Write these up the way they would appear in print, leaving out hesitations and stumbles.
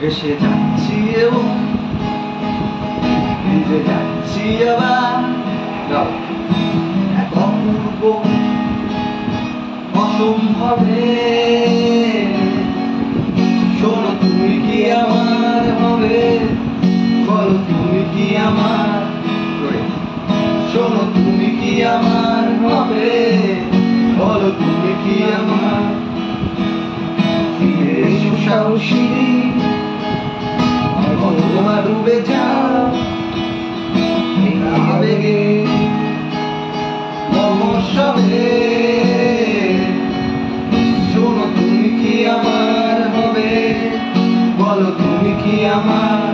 এসে যাচ্ছি এবং ভিজে যাচ্ছি আবার এক অপূর্ব অসম্ভবে। শোনো তুমি কি আমার হবে, বলো তুমি কি আমার, শোনো তুমি কি আমার হবে, বলো তুমি কি আমার। ফিরে এসো সাহসী, তোমার ডুবে যাও এই আবেগে মহোৎসবে। শোনো তুমি কি আমার হবে, বলো তুমি কি আমার,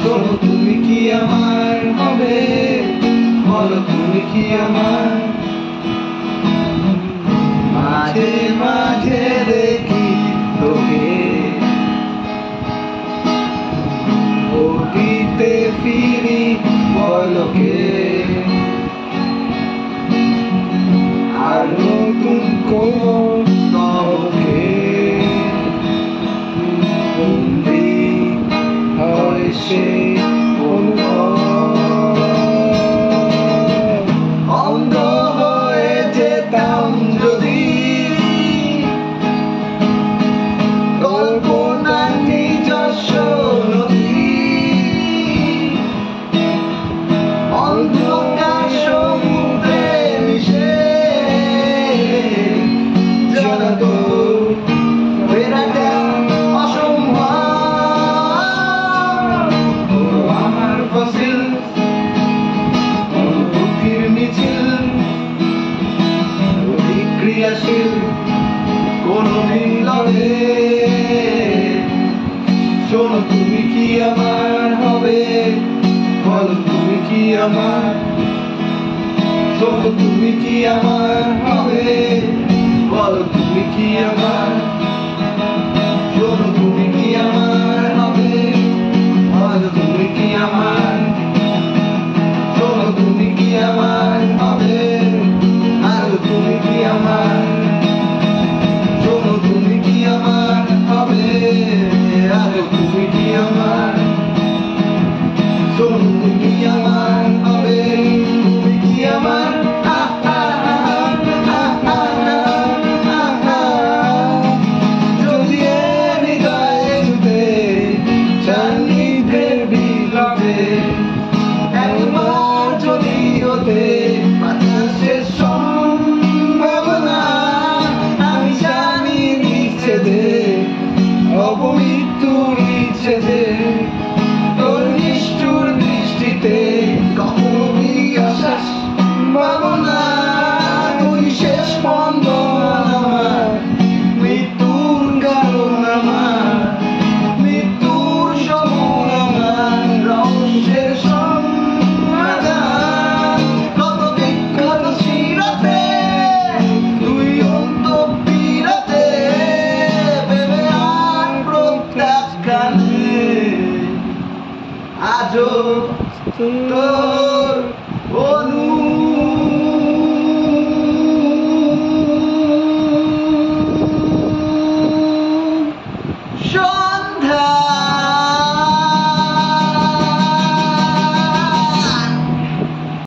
শোনো তুমি কি আমার হবে, বলো তুমি কি আমার। মাঝে মাঝে দেখি তোকে অতীতে ফিরি বলকে, আর নতুন কোনো তবকে বন্দি হয় সেই অন্ধ হয়ে যেতাম যদি কল্পনা নিজস্ব নদী। অন্ধকার সমুদ্রে মিশে জড়াত ফেরাটা অসম্ভব। আমার ফসিল বুদ্ধির মিছিল, প্রতিক্রিয়াশীল কোন মিলনে। শোনো তুমি কি আমার হবে, বলো তুমি কি আমার, শোনো তুমি কি আমার হবে, বলো তুমি কি আমার, শোনো তুমি কি আমার হবে, বলো তুমি কি আমার, শোনো তুমি কি আমার হবে, আর তুমি কি আমার, শোনো তুমি কি আমার হবে, আর তুমি কি আমার, শোনো তুমি আমার হবে, তুমি কি আমার। যদি হৃদয়ে জুতে সান্নিধ্যের বিলবে একবার যদি হতে বাতাসের সম্ভাবনা, আমি জানি বিচ্ছেদে অপমৃত্যুর বিচ্ছেদে তোর নিষ্ঠুর দৃষ্টিতে কখনো বিশ্বাস ভাবনা। তুই শেষ স্পন্দন আমার, মৃত্যুর কারণ আমার, মৃত্যুর সবুর আমার, রহস্যের সমাধান। কত বিখ্যাত শিরাতে তুই অন্তঃপিরাতে ভেবে আর প্রত্যাখ্যানে আজও